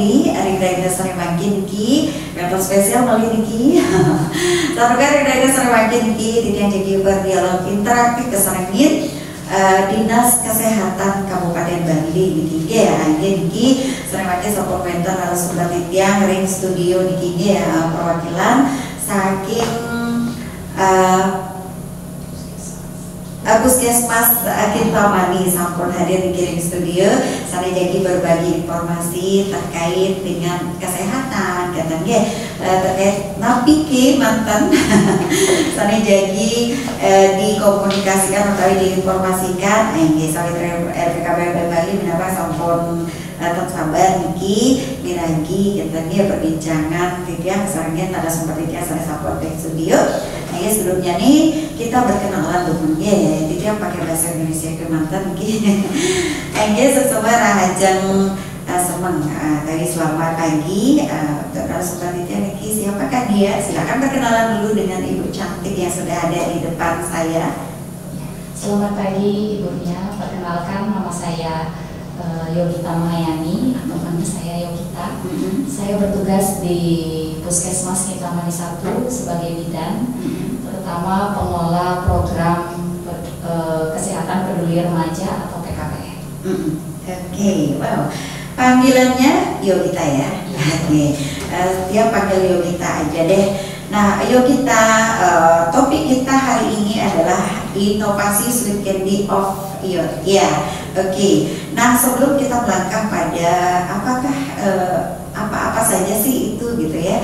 Bali, Arigdaida Sarimakin Ki, yang spesial Bali Niki. Sarga Arigdaida Sarimakin Ki, tidak jadi berdialog interaktif kesarangin Dinas Kesehatan Kabupaten Bali Niki ya, Niki Sarimakin supporter narasumber titiang ring studio Niki ya, perwakilan saking Puskesmas Kintamani sampun hadir di Kiring Studio. Saya jadi berbagi informasi terkait dengan kesehatan, katanya terkait napi ke mantan. Saya jadi dikomunikasikan atau diinformasikan. Saya RPKB Bali menapa sampun tetap sabar niki diragi katanya perbincangan tidak kesarangan ada seperti dia saya support di studio. Ya sebelumnya nih kita berkenalan temennya ya, tidak pakai bahasa Indonesia ke mantan mungkin. Sesama rahajang semang dari selamat pagi untuk seperti dia Niki, siapakah dia? Silakan perkenalan dulu dengan ibu cantik yang sudah ada di depan saya. Selamat pagi ibunya, perkenalkan nama saya Yogita Mahayani, atau panggil saya Yogita. Saya bertugas di Puskesmas Kintamani 1 sebagai bidan, terutama pengelola program kesehatan peduli remaja atau PKPR. Oke, wow. Panggilannya Yogita ya. Dia panggil Yogita aja deh. Nah, Yogita, topik kita hari ini adalah inovasi Sweet Candy of Youth. Ya, oke. Nah, sebelum kita melangkah pada apakah apa-apa saja sih itu gitu ya,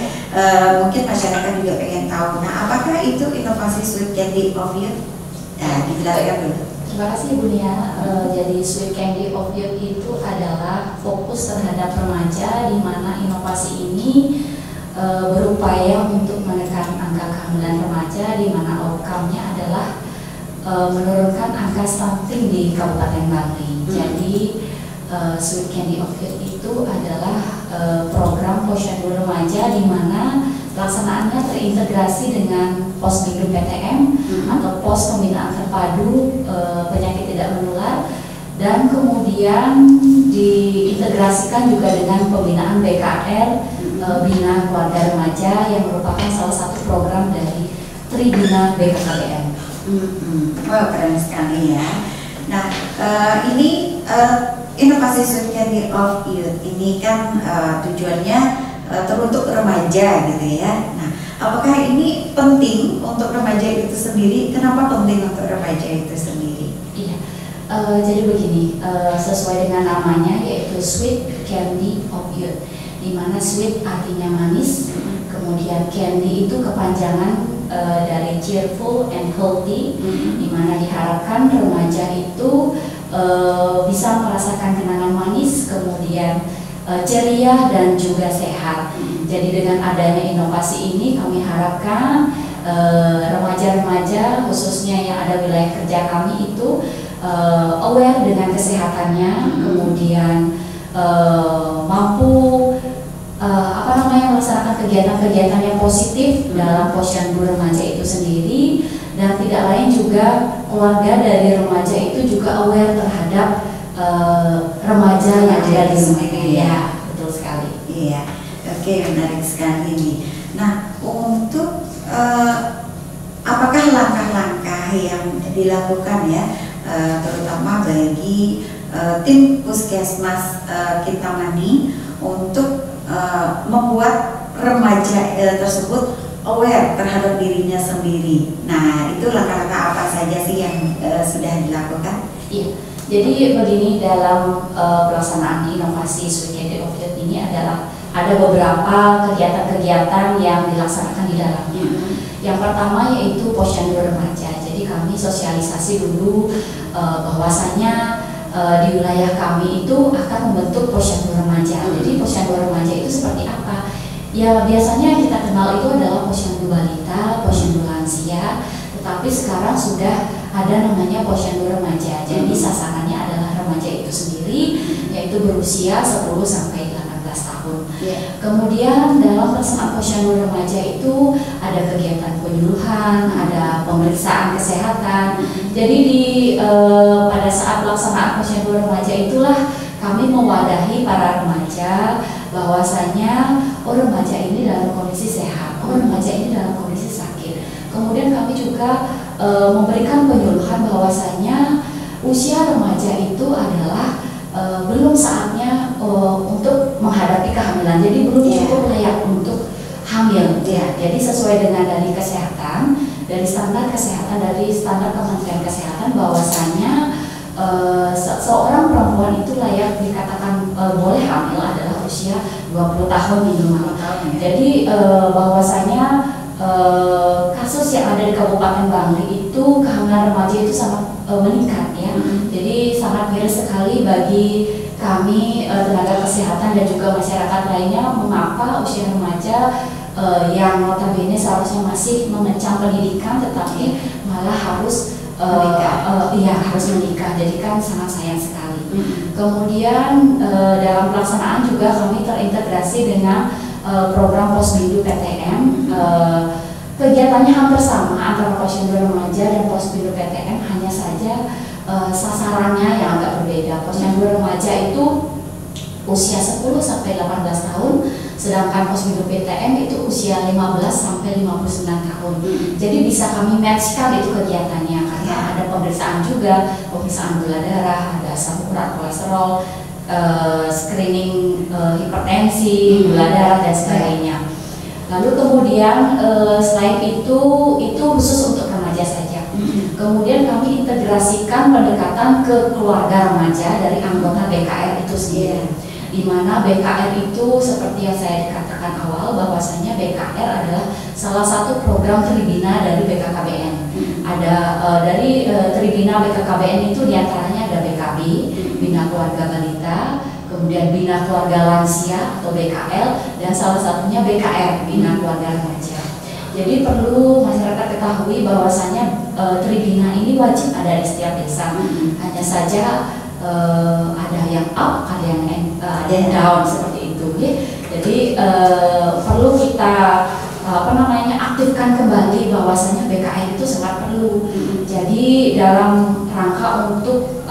mungkin masyarakat juga pengen tahu. Nah, apakah itu inovasi Sweet Candy of Youth? Nah, dijelaskan dulu. Terima kasih Bu Nia. Jadi Sweet Candy of Youth itu adalah fokus terhadap remaja, di mana inovasi ini berupaya untuk menekan angka kehamilan remaja, di mana outcome-nya adalah menurunkan angka stunting di Kabupaten Bali. Jadi Sweet Candy of Youth itu adalah program posyandu remaja di mana pelaksanaannya terintegrasi dengan Posbindu PTM atau pos pembinaan terpadu penyakit tidak menular, dan kemudian diintegrasikan juga dengan pembinaan BKR Bina Keluarga Remaja yang merupakan salah satu program dari Tribina BKKBN. Wow, keren sekali ya. Nah, ini inovasi Sweet Candy of Youth ini kan tujuannya teruntuk remaja gitu ya. Nah, apakah ini penting untuk remaja itu sendiri? Kenapa penting untuk remaja itu sendiri? Iya, jadi begini, sesuai dengan namanya yaitu Sweet Candy of Youth, di mana sweet artinya manis, kemudian candy itu kepanjangan dari cheerful and healthy, di mana diharapkan remaja itu bisa merasakan kenangan manis, kemudian ceria dan juga sehat. Jadi dengan adanya inovasi ini kami harapkan remaja-remaja khususnya yang ada wilayah kerja kami itu aware dengan kesehatannya, kemudian mampu melaksanakan kegiatan-kegiatan yang positif dalam posyandu remaja itu sendiri, dan tidak lain juga keluarga dari remaja itu juga aware terhadap remaja yang ada di rumahnya. Ya, betul sekali. Iya, oke, menarik sekali nih. Nah, untuk apakah langkah-langkah yang dilakukan ya, terutama bagi tim Puskesmas Kintamani untuk membuat remaja tersebut aware terhadap dirinya sendiri. Nah, itu langkah-langkah apa saja sih yang sudah dilakukan? Iya, jadi begini, dalam pelaksanaan inovasi Sweet Candy of Youth ini adalah ada beberapa kegiatan-kegiatan yang dilaksanakan di dalamnya. Yang pertama yaitu posyandu remaja. Jadi kami sosialisasi dulu bahwasanya di wilayah kami itu akan membentuk posyandu remaja. Jadi posyandu remaja itu seperti apa? Ya, biasanya kita kenal itu adalah posyandu balita, posyandu lansia, tetapi sekarang sudah ada namanya posyandu remaja. Jadi sasarannya adalah remaja itu sendiri, yaitu berusia 10 sampai 18 tahun. Kemudian dalam pelaksanaan posyandu remaja itu ada kegiatan penyuluhan, ada pemeriksaan kesehatan. Jadi pada saat pelaksanaan posyandu remaja itulah kami mewadahi para remaja bahwasanya remaja ini dalam kondisi sehat, remaja ini dalam kondisi sakit. Kemudian kami juga memberikan penyuluhan bahwasanya usia remaja itu adalah belum saatnya untuk menghadapi kehamilan, jadi belum cukup layak untuk hamil. Jadi sesuai dengan dari kesehatan, dari standar kesehatan, dari standar Kementerian Kesehatan, bahwasanya seorang perempuan itu layak dikatakan boleh hamil adalah usia 20 tahun minimal. Jadi bahwasanya kasus yang ada di Kabupaten Bangli itu kehamilan remaja itu sangat meningkat ya. Jadi sangat miris sekali bagi kami tenaga kesehatan dan juga masyarakat lainnya, mengapa usia remaja yang notabene seharusnya masih mengencang pendidikan tetapi malah harus harus menikah. Jadi kan sangat sayang sekali. Kemudian dalam pelaksanaan juga kami terintegrasi dengan program Posbindu PTM. Kegiatannya hampir sama antara Posyandu Remaja dan Posbindu PTM, hanya saja sasarannya yang agak berbeda. Posyandu Remaja itu usia 10 sampai 18 tahun, sedangkan Posbindu PTM itu usia 15 sampai 59 tahun. Jadi bisa kami matchkan itu kegiatannya karena ada pemeriksaan juga, pemeriksaan gula darah, ada asam urat, kolesterol, screening hipertensi, gula darah dan sebagainya. Lalu kemudian selain itu khusus untuk remaja saja. Kemudian kami integrasikan pendekatan ke keluarga remaja dari anggota BKR itu sendiri. Di mana BKR itu seperti yang saya katakan awal, bahwasanya BKR adalah salah satu program Tribina dari BKKBN. Ada dari Tribina BKKBN itu diantaranya ada BKB, Bina Keluarga Balita, kemudian Bina Keluarga Lansia atau BKL, dan salah satunya BKR, Bina Keluarga Remaja. Jadi perlu masyarakat ketahui bahwasanya Tribina ini wajib ada di setiap desa. Hanya saja ada yang up, ada yang down seperti itu. Ya. Jadi perlu kita aktifkan kembali bahwasanya BKR itu sangat perlu. Jadi dalam rangka untuk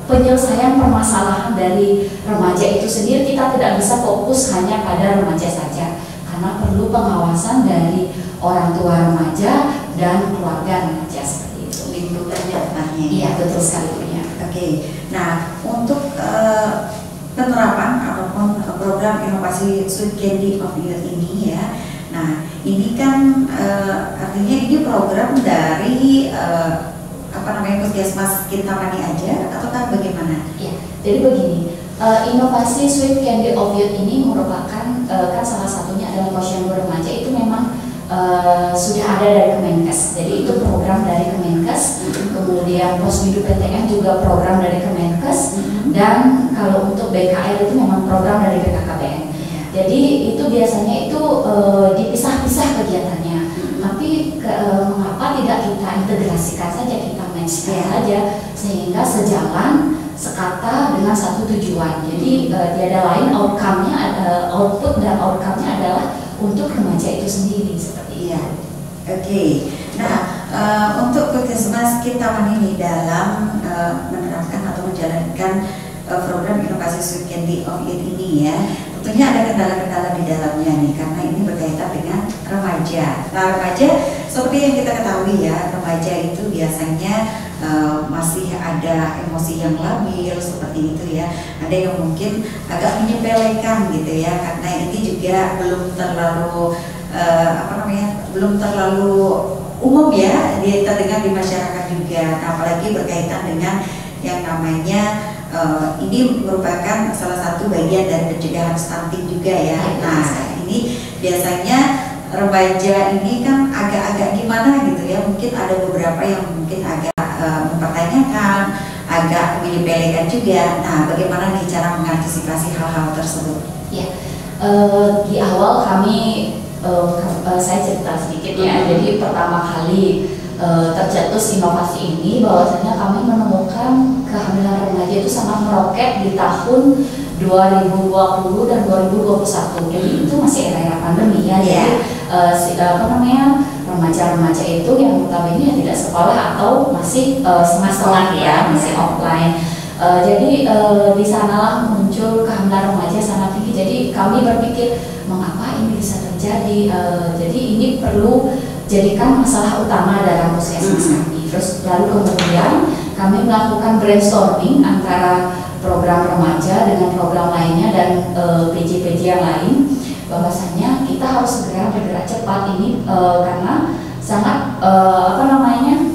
penyelesaian permasalahan dari remaja itu sendiri, kita tidak bisa fokus hanya pada remaja saja, karena perlu pengawasan dari orang tua remaja dan keluarga remaja seperti itu. Lingkungannya tepatnya. Iya, betul sekali ya. Oke. Nah, untuk penerapan ataupun program inovasi Sweet Candy of Youth ini ya. Nah, ini kan artinya ini program dari Puskesmas Kintamani aja ataukah bagaimana? Ya, jadi begini, inovasi Sweet Candy of Youth ini merupakan kan salah satunya adalah Posyandu Remaja, itu memang sudah ada dari Kemenkes. Jadi itu program dari Kemenkes. Kemudian Posbindu PTN juga program dari Kemenkes. Dan kalau untuk BKR itu memang program dari BKKBN. Jadi itu biasanya itu dipisah-pisah kegiatannya. Tapi mengapa tidak kita integrasikan saja, kita matchkan saja, sehingga sejalan sekata dengan satu tujuan. Jadi tiada lain output dan outcome-nya adalah untuk remaja itu sendiri seperti itu. Oke. Nah, untuk Puskesmas Kintamani ini dalam menerapkan atau menjalankan program inovasi Sweet Candy of Youth ini ya, tentunya ada kendala-kendala di dalamnya nih, karena ini berkaitan dengan remaja. Nah, remaja seperti yang kita ketahui ya, remaja itu biasanya masih ada emosi yang labil seperti itu ya. Ada yang mungkin agak menyepelekan gitu ya, karena ini juga belum terlalu belum terlalu umum ya terdengar di masyarakat juga. Nah, apalagi berkaitan dengan yang namanya ini merupakan salah satu bagian dari pencegahan stunting juga ya. Nah, ini biasanya remaja ini kan agak-agak gimana gitu ya. Mungkin ada beberapa yang mungkin agak mempertanyakan, agak menyepelekan juga. Nah, bagaimana nih cara mengantisipasi hal-hal tersebut? Ya, di awal kami saya cerita sedikit ya. Jadi pertama kali tercetus inovasi ini, bahwasanya kami menemukan kehamilan remaja itu sangat meroket di tahun 2020 dan 2021. Jadi itu masih era pandemi ya. Jadi remaja-remaja itu yang notabene tidak sekolah atau masih setengah-setengah ya, masih offline. Jadi di sanalah muncul kehamilan remaja sangat tinggi. Jadi kami berpikir mengapa ini bisa terjadi. Jadi ini perlu jadikan masalah utama dalam puskesmas kami. Terus lalu kemudian kami melakukan brainstorming antara program remaja dengan program lainnya dan PJ-PJ yang lain, bahwasanya kita harus segera bergerak cepat ini karena sangat berbahaya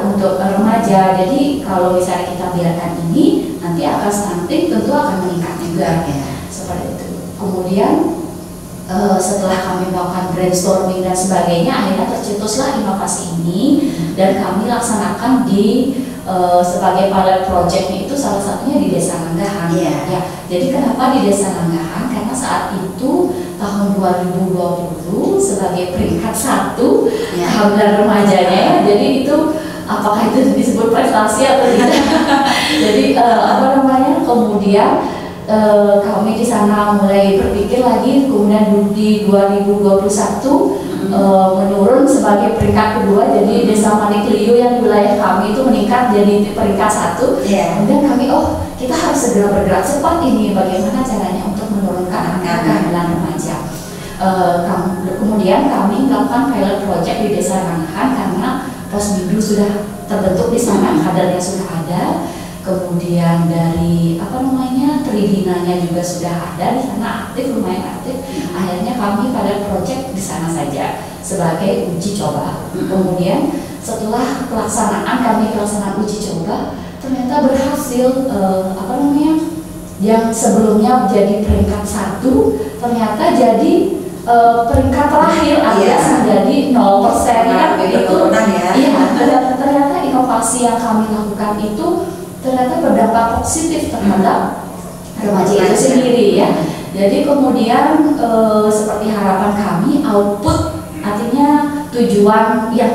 untuk remaja. Jadi kalau misalnya kita biarkan ini, nanti akan stunting tentu akan meningkat juga seperti itu. Kemudian setelah kami melakukan brainstorming dan sebagainya, akhirnya tercetuslah inovasi ini dan kami laksanakan di sebagai pilot projectnya itu salah satunya di Desa Langgahan. Ya, jadi kenapa di Desa Langgahan? Karena saat itu tahun 2020 sebagai peringkat 1 kehamilan remajanya ya. Jadi itu apakah itu disebut prestasi atau tidak? Jadi kemudian kami di sana mulai berpikir lagi, kemudian di 2021 menurun sebagai peringkat 2. Jadi Desa Manikliu yang di wilayah kami itu meningkat jadi peringkat 1. Kemudian kami kita harus segera bergerak cepat ini, bagaimana caranya untuk menurunkan angka kehamilan remaja. Kemudian kami melakukan pilot project di Desa Langgahan karena Posmindu sudah terbentuk di sana, kadernya sudah ada. Kemudian dari Tridinanya juga sudah ada di sana, aktif, lumayan aktif. Akhirnya kami pada project di sana saja sebagai uji coba. Kemudian setelah pelaksanaan uji coba, ternyata berhasil yang sebelumnya jadi peringkat 1 ternyata jadi peringkat terakhir alias menjadi 0%. Ternyata inovasi yang kami lakukan itu ternyata berdampak positif terhadap remaja itu sendiri ya. Jadi kemudian seperti harapan kami, output artinya tujuan yang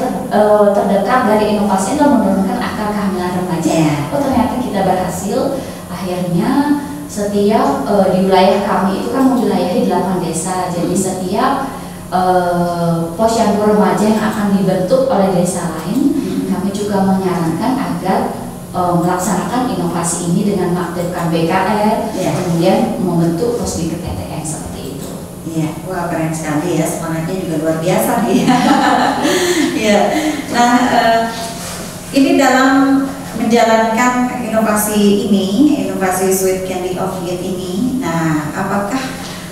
terdekat dari inovasi adalah menurunkan angka kehamilan remaja. Ternyata kita berhasil. Akhirnya setiap di wilayah kami itu kan mewilayahi 8 desa. Jadi setiap posyandu remaja yang akan dibentuk oleh desa lain, kami juga menyarankan agar melaksanakan inovasi ini dengan mengaktifkan BKR, kemudian membentuk Posbindu PTN seperti itu. Wah keren sekali ya, semangatnya juga luar biasa nih. Nah, ini dalam menjalankan inovasi Sweet Candy of Youth ini, nah apakah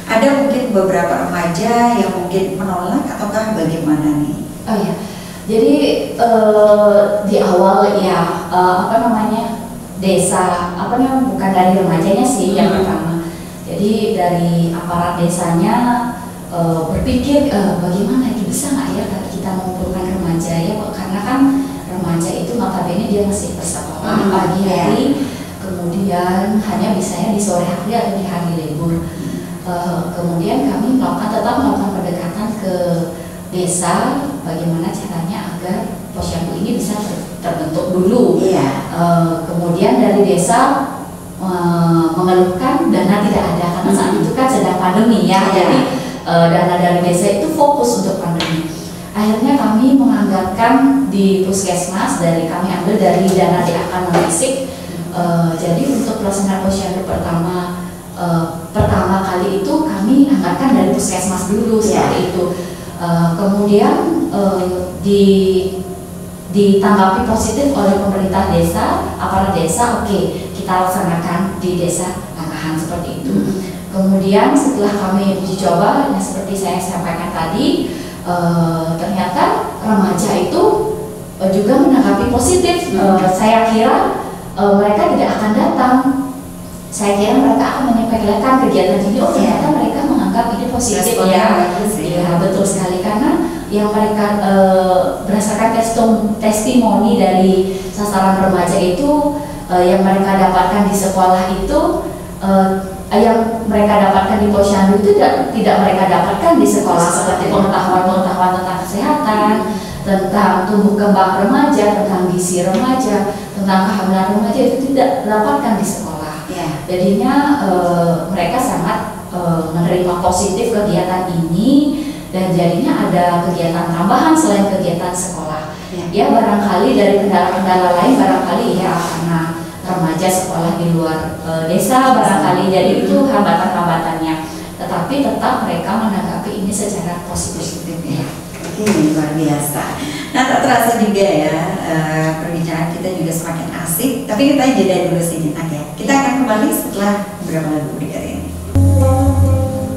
ada mungkin beberapa remaja yang mungkin menolak ataukah bagaimana nih? Jadi di awal desa bukan dari remajanya sih yang pertama. Jadi dari aparat desanya berpikir bagaimana ini bisa nggak ya kita mengumpulkan remaja ya, karena kan remaja itu notabene dia masih bersekolah pagi hari, kemudian hanya bisanya di sore hari atau di hari libur. Kemudian kami tetap melakukan pendekatan ke desa, bagaimana caranya agar posyandu ini bisa terbentuk dulu. Kemudian dari desa mengeluhkan dana tidak ada karena saat itu kan sedang pandemi ya. Jadi dana dari desa itu fokus untuk pandemi. Akhirnya kami menganggarkan di puskesmas, kami ambil dari dana DAK non-fisik. Jadi untuk pelaksanaan posyandu pertama kali itu kami anggarkan dari puskesmas dulu seperti itu. Kemudian ditanggapi positif oleh pemerintah desa, aparat desa, kita laksanakan di Desa Langgahan seperti itu. Kemudian setelah kami uji coba, seperti saya sampaikan tadi, ternyata remaja itu juga menanggapi positif. Saya kira mereka tidak akan datang. Saya kira mereka akan menyepelekan kegiatan ini. Ternyata mereka menganggap ini positif ya. Betul sekali, karena yang mereka berdasarkan testimoni dari sasaran remaja itu yang mereka dapatkan di sekolah itu, yang mereka dapatkan di posyandu itu tidak mereka dapatkan di sekolah, seperti pengetahuan tentang kesehatan, tentang tumbuh kembang remaja, tentang gizi remaja, tentang kehamilan remaja, itu tidak dapatkan di sekolah. Jadinya mereka sangat menerima positif kegiatan ini, dan jadinya ada kegiatan tambahan selain kegiatan sekolah. Ya barangkali dari kendala-kendala lain, barangkali ya karena remaja sekolah di luar desa barangkali, jadi itu hambatan-hambatannya, tetapi tetap mereka menanggapi ini secara positif ya. Oke, luar biasa. Nah, tak terasa juga ya, perbincangan kita juga semakin asik, tapi kita jeda dulu sejenak ya. Kita akan kembali setelah beberapa lagu berikut ini.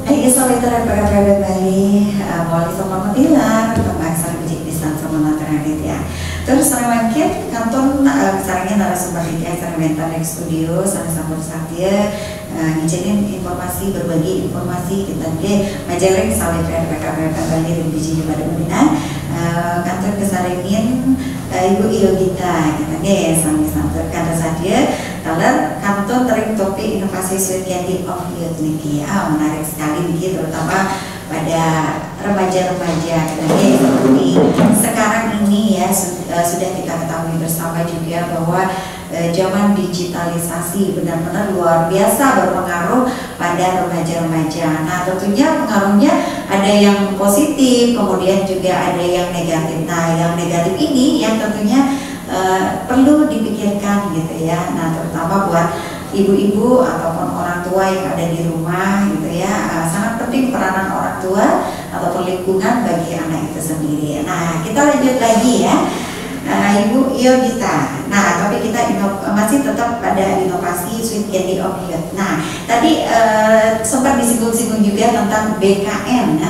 Hai sahabat apa kabar Bali, Wali Sama Mutilar, Pembangsa Bujik Pisan Sama Natranit ya. Terus Sarawakit, kanton sarangnya narasumber kita Saramentan Next Studio, sana sambut satya, ngizinin informasi, berbagi informasi kita ke majaring sahabat PKB Bali dan biji pada Medina, kantor kesaringin Ibu Yogita kita ke sambil santur kata saja. Kalau kantor tering topik inovasi sweet candy of youth niki, menarik sekali niki, terutama pada remaja-remaja seperti sekarang ini ya, sudah kita ketahui bersama juga bahwa zaman digitalisasi benar-benar luar biasa berpengaruh pada remaja-remaja. Nah, tentunya pengaruhnya ada yang positif, kemudian juga ada yang negatif. Nah, yang negatif ini yang tentunya perlu dipikirkan gitu ya. Nah, terutama buat ibu-ibu ataupun orang tua yang ada di rumah gitu ya, sangat penting peranan orang tua ataupun lingkungan bagi anak itu sendiri. Nah, kita lanjut lagi ya, Ibu Yogita. Nah, tapi kita masih tetap pada inovasi sweet candy of youth. Nah, tadi sempat disinggung-singgung juga tentang BKN.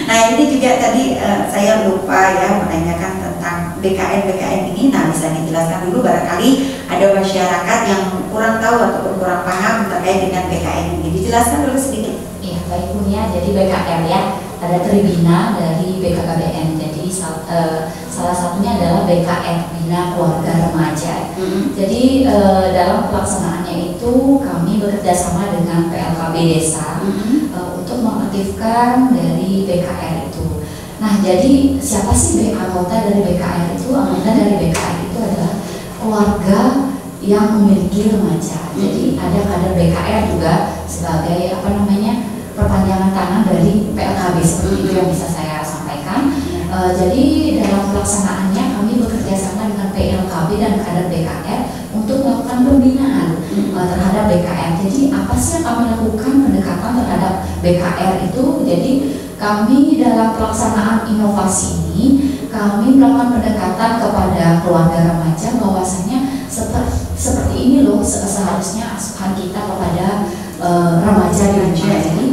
Nah, ini juga tadi saya lupa ya menanyakan tentang BKN ini. Nah, bisa dijelaskan dulu, barangkali ada masyarakat yang kurang tahu ataupun kurang paham terkait dengan BKN ini. Dijelaskan dulu sedikit. Iya, baik Bu ya. Jadi BKN ya, ada tribina dari BKKBN. Jadi salah satunya adalah BKN, Bina Keluarga Remaja. Jadi dalam pelaksanaannya itu kami bekerja sama dengan PLKB Desa untuk mengaktifkan dari BKR itu. Nah, jadi siapa sih anggota dari BKR itu? Anggota dari BKR itu adalah keluarga yang memiliki remaja. Jadi ada kader BKR juga sebagai perpanjangan tangan dari PLKB, seperti itu yang bisa saya sampaikan. Jadi dalam pelaksanaannya kami bekerja sama dengan PLKB dan kader BKR untuk melakukan pembinaan terhadap BKR. Jadi apa sih yang kami lakukan pendekatan terhadap BKR itu? Jadi kami dalam pelaksanaan inovasi ini kami melakukan pendekatan kepada keluarga remaja bahwasanya seperti ini loh seharusnya asuhan kita kepada remaja di rumah. Jadi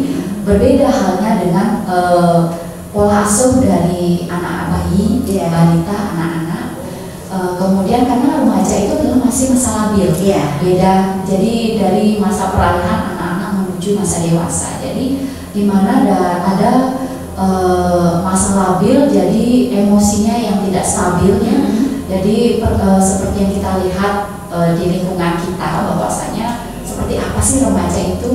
berbeda halnya dengan pola asuh dari anak bayi, balita, anak-anak. Kemudian karena remaja itu adalah masih masa labil, beda. Jadi dari masa peralihan anak-anak menuju masa dewasa. Jadi di mana ada masa labil, jadi emosinya yang tidak stabil ya. Jadi seperti yang kita lihat di lingkungan kita, bahwasanya seperti apa sih remaja itu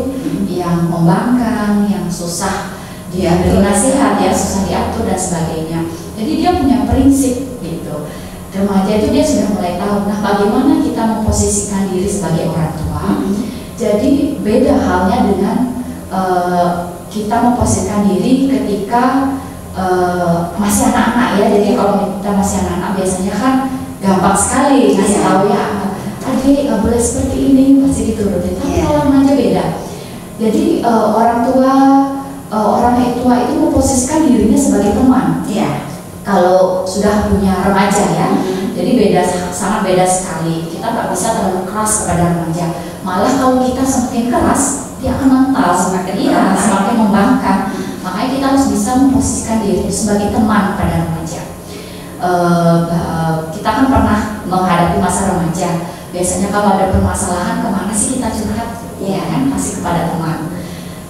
yang membangkang, yang susah dia beri nasihat ya, susah diatur dan sebagainya. Jadi dia punya prinsip gitu. Remaja itu dia sudah mulai tahu. Nah, bagaimana kita memposisikan diri sebagai orang tua? Jadi beda halnya dengan kita memposisikan diri ketika masih anak-anak ya. Jadi kalau kita masih anak-anak biasanya kan gampang sekali ngasih tahu ya, adik nggak boleh seperti ini, pasti diturutin. Tapi kalau remaja beda. Jadi orang tua itu memposisikan dirinya sebagai teman. Kalau sudah punya remaja ya, jadi sangat beda sekali. Kita nggak bisa terlalu keras kepada remaja. Malah kalau kita semakin keras, dia akan mental, semakin membangkang. Makanya kita harus bisa memposisikan diri sebagai teman pada remaja. Kita kan pernah menghadapi masa remaja. Biasanya kalau ada permasalahan, kemana sih kita curhat? Ya kan, pasti kepada teman.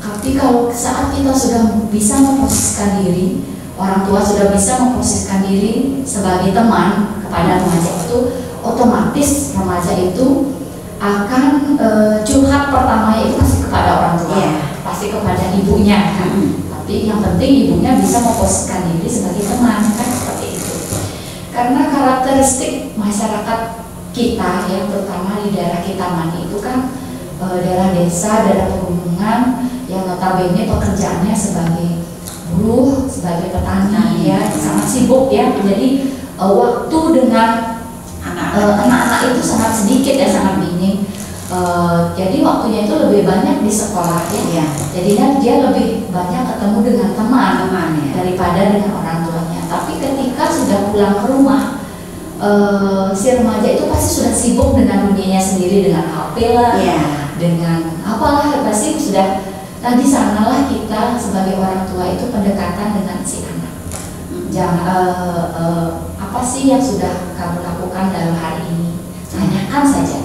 Tapi kalau saat kita sudah bisa memposisikan diri, orang tua sudah bisa memposisikan diri sebagai teman kepada remaja itu, otomatis remaja itu akan curhat pertamanya itu pasti kepada orang tua, pasti kepada ibunya kan. Tapi yang penting ibunya bisa memposisikan diri sebagai teman kan, seperti itu. Karena karakteristik masyarakat kita yang terutama di daerah Kintamani itu kan daerah desa, daerah pegunungan yang notabene pekerjaannya sebagai buruh, sebagai petani ya, sangat sibuk ya. Jadi waktu dengan anak-anak itu sangat sedikit ya, sangat minim. Jadi waktunya itu lebih banyak di sekolah ya. Jadinya dia lebih banyak ketemu dengan teman ya, daripada dengan orang tuanya. Tapi ketika sudah pulang ke rumah, si remaja itu pasti sudah sibuk dengan dunianya sendiri, dengan HP lah, dengan apalah, pasti sudah. Nah di sanalah kita sebagai orang tua itu pendekatan dengan si anak. Jangan apa sih yang sudah kamu lakukan dalam hari ini? Tanyakan saja.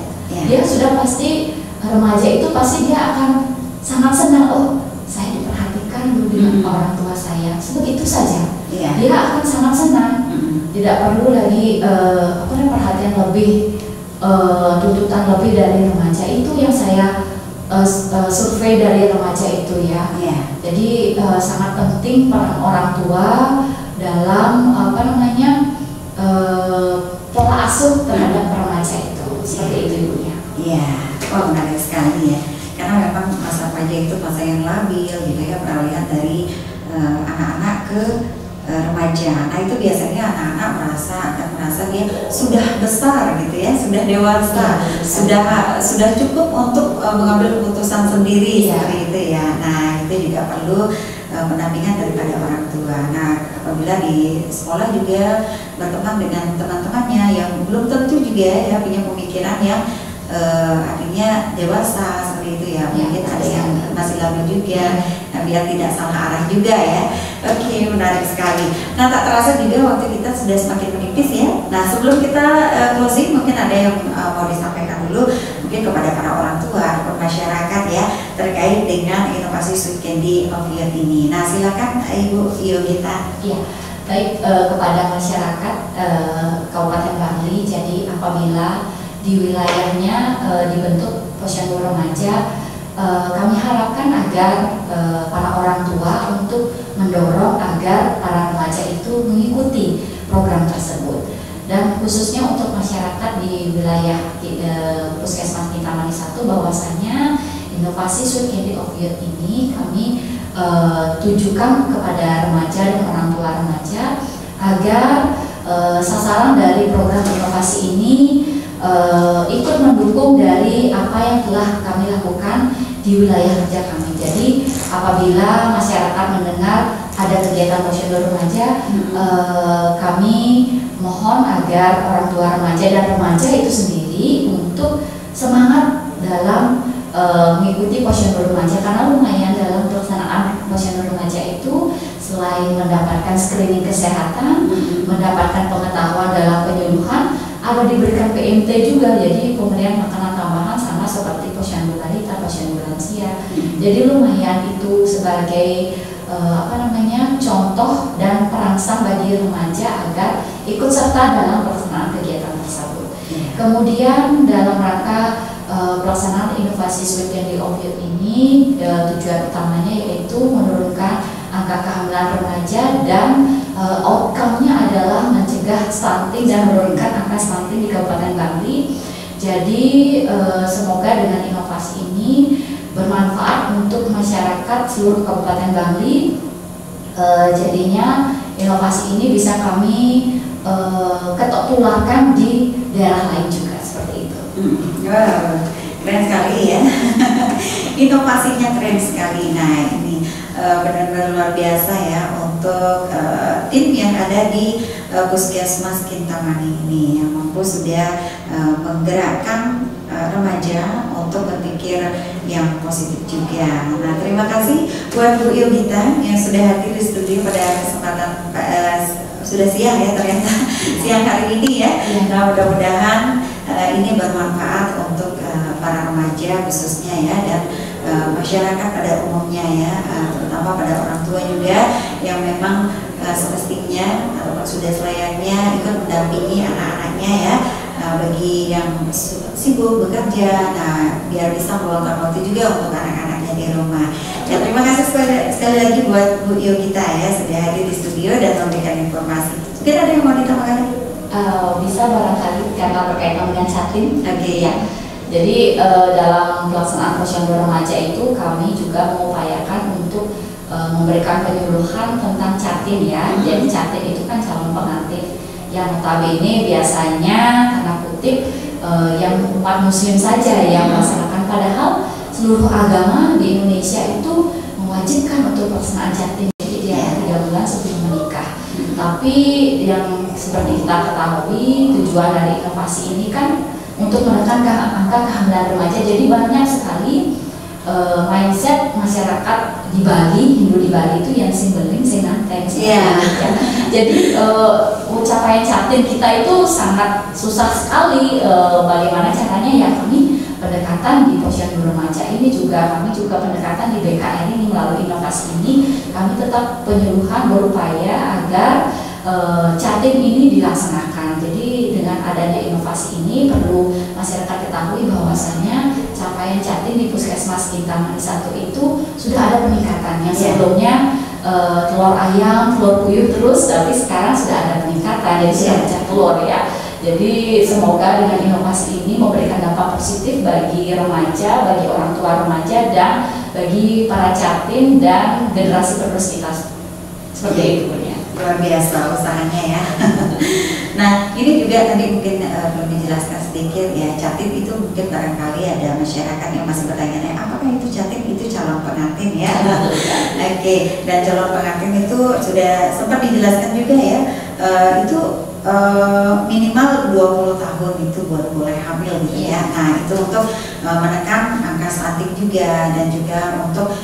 Dia sudah pasti, remaja itu pasti dia akan sangat senang. Oh, saya diperhatikan dulu dengan orang tua saya. Sebegitu saja. Dia akan sangat senang. Tidak perlu lagi perhatian lebih, tuntutan lebih dari remaja. Itu yang saya survei dari remaja itu ya. Jadi sangat penting peran orang tua dalam pola asuh terhadap remaja itu. Seperti itu Ibu ya. Iya, oh menarik sekali ya. Karena memang masa remaja itu masa yang labil gitu ya, peralihan dari anak-anak ke remaja. Nah itu biasanya anak-anak merasa dia sudah besar gitu ya, sudah dewasa, sudah cukup untuk mengambil keputusan sendiri seperti itu ya. Nah itu juga perlu pendampingan daripada orang tua. Nah apabila di sekolah juga berteman dengan teman-temannya yang belum tentu juga ya punya pemikiran yang artinya dewasa seperti itu ya, mungkin ada yang masih labil juga, biar tidak salah arah juga ya. Oke, menarik sekali. Nah tak terasa juga waktu kita sudah semakin menipis ya. Nah sebelum kita closing, mungkin ada yang mau disampaikan dulu mungkin kepada para orang tua ataupun masyarakat ya terkait dengan inovasi Sweet Candy of Youth ini. Nah silakan Ibu Yogita. Iya. Baik, kepada masyarakat Kabupaten Bangli, jadi apabila di wilayahnya dibentuk posyandu remaja, kami harapkan agar para orang tua untuk mendorong agar para remaja itu mengikuti program tersebut, dan khususnya untuk masyarakat di wilayah Puskesmas Kintamani 1, bahwasanya inovasi Sweet Candy of Youth ini kami tujukan kepada remaja dan orang tua remaja agar sasaran dari program inovasi ini ikut mendukung dari apa yang telah kami lakukan di wilayah kerja kami. Jadi apabila masyarakat mendengar ada kegiatan posyandu remaja, kami mohon agar orang tua remaja dan remaja itu sendiri untuk semangat dalam mengikuti posyandu remaja, karena lumayan dalam pelaksanaan posyandu remaja itu selain mendapatkan screening kesehatan, mendapatkan pengetahuan dalam penyuluhan, ada diberikan PMT juga, jadi pemberian makanan tambahan sama seperti posyandu balita, posyandu lansia. Jadi lumayan itu sebagai contoh dan perangsang bagi remaja agar ikut serta dalam pelaksanaan kegiatan tersebut. Kemudian dalam rangka pelaksanaan inovasi Sweet Candy of Youth ini, tujuan utamanya yaitu menurunkan angka kehamilan remaja dan outcome-nya adalah mencegah stunting dan menurunkan angka stunting di Kabupaten Bangli. Jadi semoga dengan inovasi ini bermanfaat untuk masyarakat seluruh Kabupaten Bangli. Jadinya inovasi ini bisa kami ketok tularkan di daerah lain juga, seperti itu. Wow, keren sekali ya. Inovasinya keren sekali. Nah ini benar-benar luar biasa ya untuk tim yang ada di Puskesmas Kintamani ini yang mampu sudah menggerakkan remaja untuk berpikir yang positif juga. Nah terima kasih buat Bu Yogita yang sudah hadir di studio pada kesempatan sudah siang ya ternyata siang hari ini ya. Nah mudah-mudahan ini bermanfaat untuk para remaja khususnya ya, dan masyarakat pada umumnya ya, terutama pada orang tua juga yang memang semestinya atau sudah selayaknya ikut mendampingi anak-anaknya ya, bagi yang sibuk bekerja, nah biar bisa meluangkan waktu juga untuk anak-anaknya di rumah. Dan terima kasih sekali lagi buat Bu Yogita ya sudah hadir di studio dan memberikan informasi. Mungkin ada yang mau ditambahkan lagi? Bisa barangkali karena berkaitan dengan Catin. Oke ya. Jadi dalam pelaksanaan posyandu remaja itu kami juga mengupayakan untuk memberikan penyuluhan tentang Catin ya. Jadi Catin itu kan calon pengantin yang notabene biasanya karena kutip yang umat muslim saja yang melaksanakan, padahal seluruh agama di Indonesia itu mewajibkan untuk pelaksanaan jatim, jadi dia 3 bulan sebelum menikah. Tapi yang seperti kita ketahui, tujuan dari inovasi ini kan untuk menekan angka kehamilan remaja. Jadi banyak sekali mindset masyarakat di Bali, Hindu di Bali itu yang simbeling senanteng. Jadi capaian jatim kita itu sangat susah sekali. Bagaimana caranya ya, kami pendekatan di Posyandu Remaja ini juga, kami juga pendekatan di BKR ini melalui inovasi ini, kami tetap penyuluhan berupaya agar jatim ini dilaksanakan. Jadi dengan adanya inovasi ini perlu masyarakat ketahui bahwasanya capaian jatim di Puskesmas Kintamani 1 itu sudah ada peningkatannya. Sebelumnya telur ayam, telur puyuh terus, tapi sekarang sudah ada peningkatan, jadi sudah pecah telur ya. Jadi semoga dengan inovasi ini memberikan dampak positif bagi remaja, bagi orang tua remaja, dan bagi para jatim dan generasi penerus kita. Seperti itu ya. Luar biasa usahanya ya. Nah, ini juga tadi mungkin belum dijelaskan sedikit ya, jatim itu mungkin barangkali ada masyarakat yang masih bertanya, apakah itu jatim? Itu calon pengantin ya. Oke, dan calon pengantin itu sudah sempat dijelaskan juga ya, itu minimal 20 tahun itu baru boleh hamil gitu ya. Nah, itu untuk menekan angka stunting juga, dan juga untuk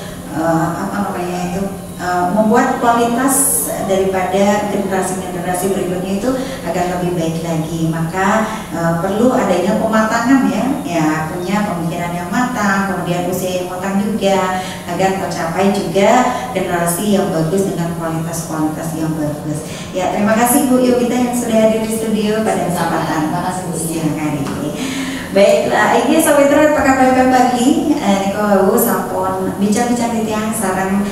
membuat kualitas daripada generasi berikutnya itu agar lebih baik lagi. Maka perlu adanya pematangan ya, punya pemikiran yang matang, kemudian usia yang matang juga, agar tercapai juga generasi yang bagus dengan kualitas yang bagus. Ya, terima kasih Bu Yogita yang sudah hadir di studio pada kesempatan siang hari ini. Baiklah, ini Sawitra PKPP Bali, Niko sampun bincang-bincang titiang sarang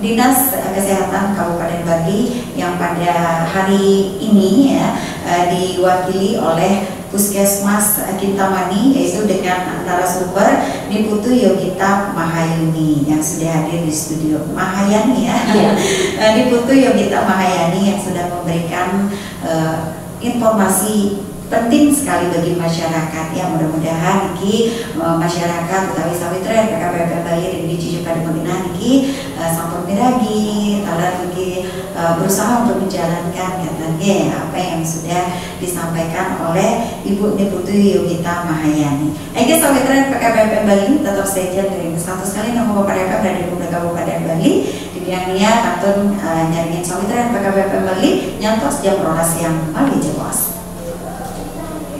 Dinas Kesehatan Kabupaten Bali yang pada hari ini ya diwakili oleh Puskesmas Kintamani, yaitu dengan narasumber Niputu Yogita Mahayuni yang sudah hadir di studio. Mahayani ya, Niputu Yogita Mahayani yang sudah memberikan informasi penting sekali bagi masyarakat ya. Mudah-mudahan niki masyarakat utawi Sawitra PKPP Bali di Cici pada mengenai niki sampun miragi talar niki berusaha untuk menjalankan katanya apa yang sudah disampaikan oleh Ibu Niputu Yogita Mahayani. Oke, Sawitra PKPP Bali tetap saja dari satu sekali nama Bapak berada di Kabupaten Bali di Biangnya atau nyaringin Sawitra PKPP Bali nyantos jam rolas yang mali jelas.